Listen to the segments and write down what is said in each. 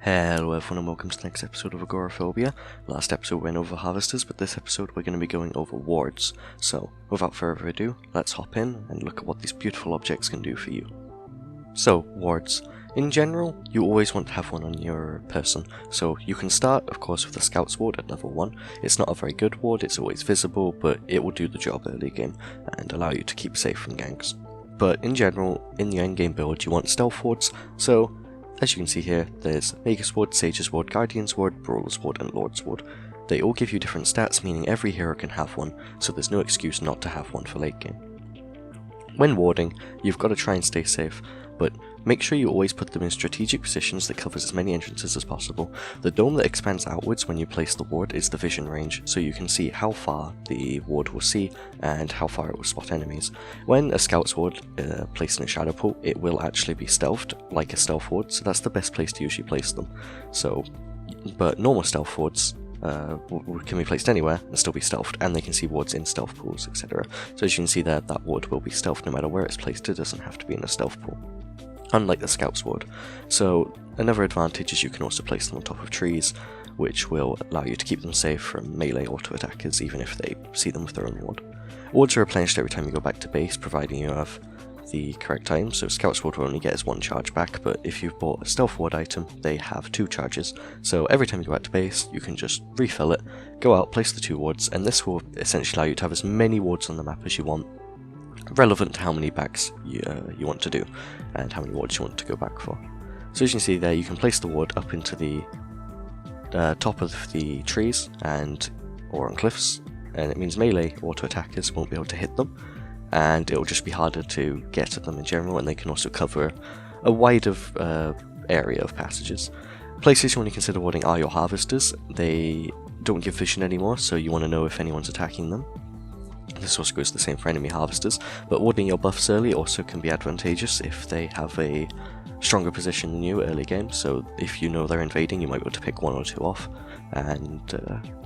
Hello everyone and welcome to the next episode of Agoraphobia. Last episode we went over harvesters, but this episode we're going to be going over wards. So, without further ado, let's hop in and look at what these beautiful objects can do for you. So, wards. In general, you always want to have one on your person. So, you can start, of course, with the Scout's Ward at level 1. It's not a very good ward, it's always visible, but it will do the job early game and allow you to keep safe from ganks. But in general, in the endgame build, you want stealth wards, so as you can see here, there's Magus Ward, Sage's Ward, Guardian's Ward, Brawler's Ward, and Lord's Ward. They all give you different stats, meaning every hero can have one, so there's no excuse not to have one for late game. When warding, you've got to try and stay safe, but make sure you always put them in strategic positions that covers as many entrances as possible. The dome that expands outwards when you place the ward is the vision range, so you can see how far the ward will see and how far it will spot enemies. When a Scout's Ward placed in a shadow pool, it will actually be stealthed, like a stealth ward, so that's the best place to usually place them. But normal stealth wards can be placed anywhere and still be stealthed, and they can see wards in stealth pools, etc. So as you can see there, that ward will be stealthed no matter where it's placed, it doesn't have to be in a stealth pool. Unlike the Scout's Ward. So another advantage is you can also place them on top of trees, which will allow you to keep them safe from melee auto attackers even if they see them with their own ward. Wards are replenished every time you go back to base, providing you have the correct time, so Scout's Ward will only get as one charge back, but if you've bought a stealth ward item, they have 2 charges, so every time you go back to base, you can just refill it, go out, place the 2 wards, and this will essentially allow you to have as many wards on the map as you want, relevant to how many backs you want to do, and how many wards you want to go back for. So as you can see there, you can place the ward up into the top of the trees or on cliffs, and it means melee auto attackers won't be able to hit them, and it will just be harder to get at them in general, and they can also cover a wider area of passages. Places you want to consider warding are your harvesters. They don't give vision anymore, so you want to know if anyone's attacking them. This also goes the same for enemy harvesters, but warding your buffs early also can be advantageous if they have a stronger position than you early game, so if you know they're invading you might be able to pick 1 or 2 off and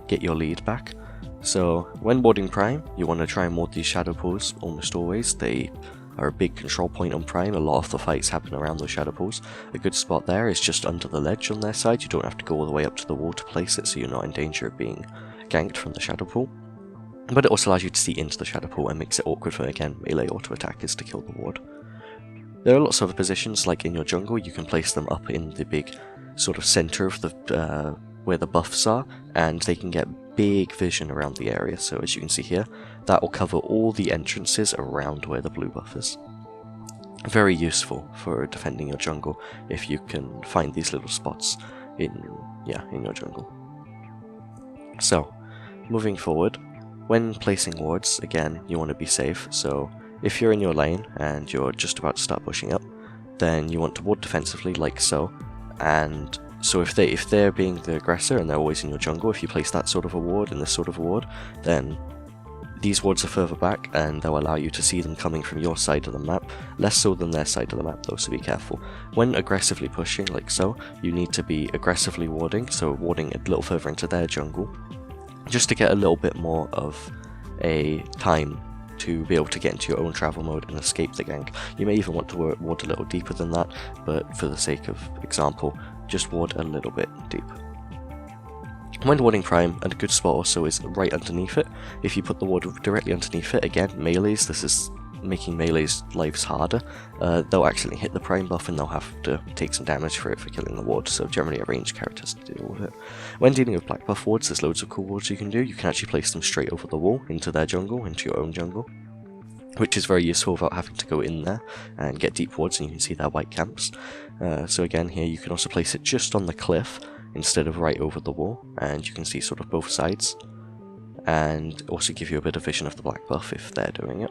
get your lead back. So when warding Prime, you want to try and ward these shadow pools almost always. They are a big control point on Prime, a lot of the fights happen around those shadow pools. A good spot there is just under the ledge on their side, you don't have to go all the way up to the wall to place it, so you're not in danger of being ganked from the shadow pool. But it also allows you to see into the shadow pool and makes it awkward for, again, melee auto attackers to kill the ward. There are lots of other positions, like in your jungle, you can place them up in the big sort of centre of the where the buffs are, and they can get big vision around the area, so as you can see here, that will cover all the entrances around where the blue buff is. Very useful for defending your jungle if you can find these little spots in your jungle. So, moving forward, when placing wards, again, you want to be safe, so if you're in your lane and you're just about to start pushing up, then you want to ward defensively like so, and so if they're being the aggressor and they're always in your jungle, if you place that sort of a ward and this sort of a ward, then these wards are further back and they'll allow you to see them coming from your side of the map, less so than their side of the map though, so be careful. When aggressively pushing like so, you need to be aggressively warding, so warding a little further into their jungle, just to get a little bit more of a time to be able to get into your own travel mode and escape the gank. You may even want to ward a little deeper than that, but for the sake of example, just ward a little bit deep. When warding Prime, a good spot also is right underneath it. If you put the ward directly underneath it, again, melees, this is making melee's lives harder. They'll actually hit the Prime buff and they'll have to take some damage for killing the ward, so generally a ranged character has to deal with it. When dealing with black buff wards, there's loads of cool wards you can do. You can actually place them straight over the wall, into their jungle, into your own jungle, which is very useful without having to go in there and get deep wards, and you can see their white camps. So again, here you can also place it just on the cliff instead of right over the wall, and you can see sort of both sides, and also give you a bit of vision of the black buff if they're doing it.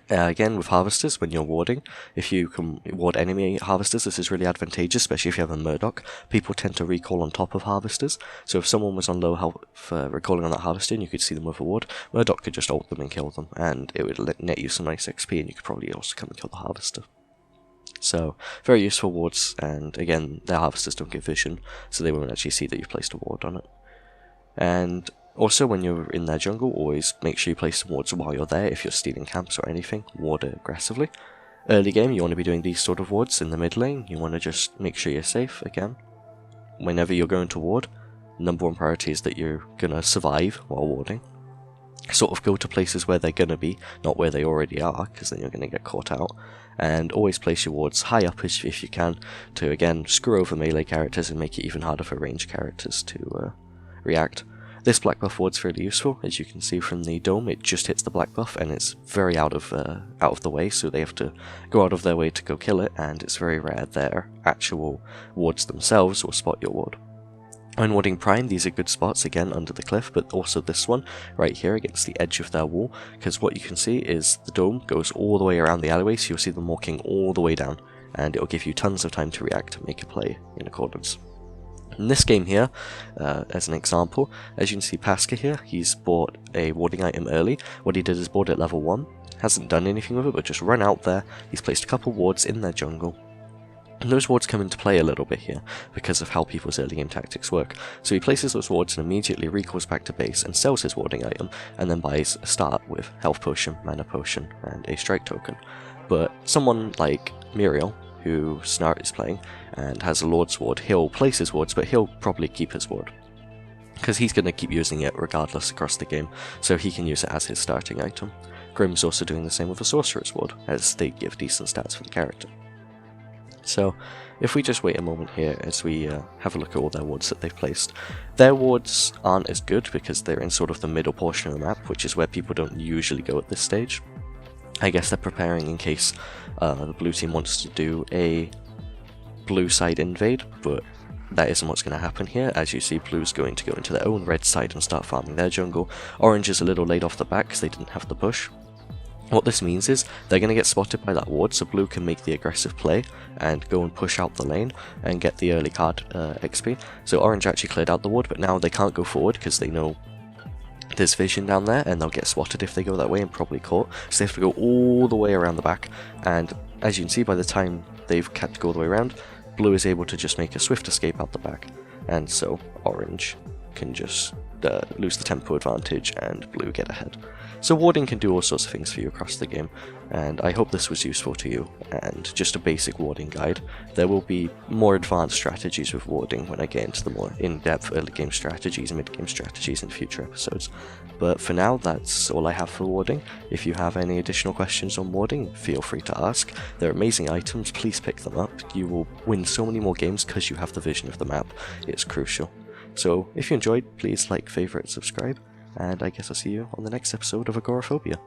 Again, with harvesters, when you're warding, if you can ward enemy harvesters, this is really advantageous, especially if you have a Murdoch. People tend to recall on top of harvesters, so if someone was on low health for recalling on that harvester and you could see them with a ward, Murdoch could just ult them and kill them, and it would net you some nice XP, and you could probably also come and kill the harvester. So, very useful wards, and again, their harvesters don't get vision, so they won't actually see that you've placed a ward on it. And also, when you're in their jungle, always make sure you place some wards while you're there. If you're stealing camps or anything, ward aggressively. Early game, you want to be doing these sort of wards. In the mid lane, you want to just make sure you're safe, again. whenever you're going to ward, number one priority is that you're going to survive while warding. Sort of go to places where they're going to be, not where they already are, because then you're going to get caught out. And always place your wards high up if you can, to again screw over melee characters and make it even harder for ranged characters to react. This black buff ward's fairly useful. As you can see from the dome, it just hits the black buff and it's very out of the way, so they have to go out of their way to go kill it, and it's very rare their actual wards themselves will spot your ward. When warding prime, these are good spots, again under the cliff, but also this one right here against the edge of their wall, because what you can see is the dome goes all the way around the alleyway, so you'll see them walking all the way down, and it'll give you tons of time to react and make a play in accordance. In this game here, as an example, as you can see Pasca here, he's bought a warding item early. What he did is bought it level 1, hasn't done anything with it, but just run out there. He's placed a couple wards in their jungle. And those wards come into play a little bit here, because of how people's early game tactics work. So he places those wards and immediately recalls back to base and sells his warding item, and then buys a start with health potion, mana potion, and a strike token. But someone like Muriel, who Snart is playing, and has a Lord's Ward, he'll place his wards, but he'll probably keep his ward, because he's going to keep using it regardless across the game, so he can use it as his starting item. Grimm's also doing the same with a Sorcerer's Ward, as they give decent stats for the character. So, if we just wait a moment here as we have a look at all their wards that they've placed. Their wards aren't as good because they're in sort of the middle portion of the map, which is where people don't usually go at this stage. I guess they're preparing in case the blue team wants to do a blue side invade, but that isn't what's going to happen here. As you see, blue's going to go into their own red side and start farming their jungle. Orange is a little late off the bat because they didn't have the push. What this means is they're going to get spotted by that ward, so blue can make the aggressive play and go and push out the lane and get the early card XP. So orange actually cleared out the ward, but now they can't go forward because they know there's vision down there and they'll get spotted if they go that way and probably caught. So they have to go all the way around the back, and as you can see, by the time they've had to go all the way around, blue is able to just make a swift escape out the back, and so orange can just lose the tempo advantage and blue get ahead. So warding can do all sorts of things for you across the game, and I hope this was useful to you, and just a basic warding guide. There will be more advanced strategies with warding when I get into the more in-depth early game strategies and mid-game strategies in future episodes. But for now, that's all I have for warding. If you have any additional questions on warding, feel free to ask. They're amazing items, please pick them up. You will win so many more games because you have the vision of the map. It's crucial. So if you enjoyed, please like, favourite, subscribe, and I guess I'll see you on the next episode of Agoraphobia.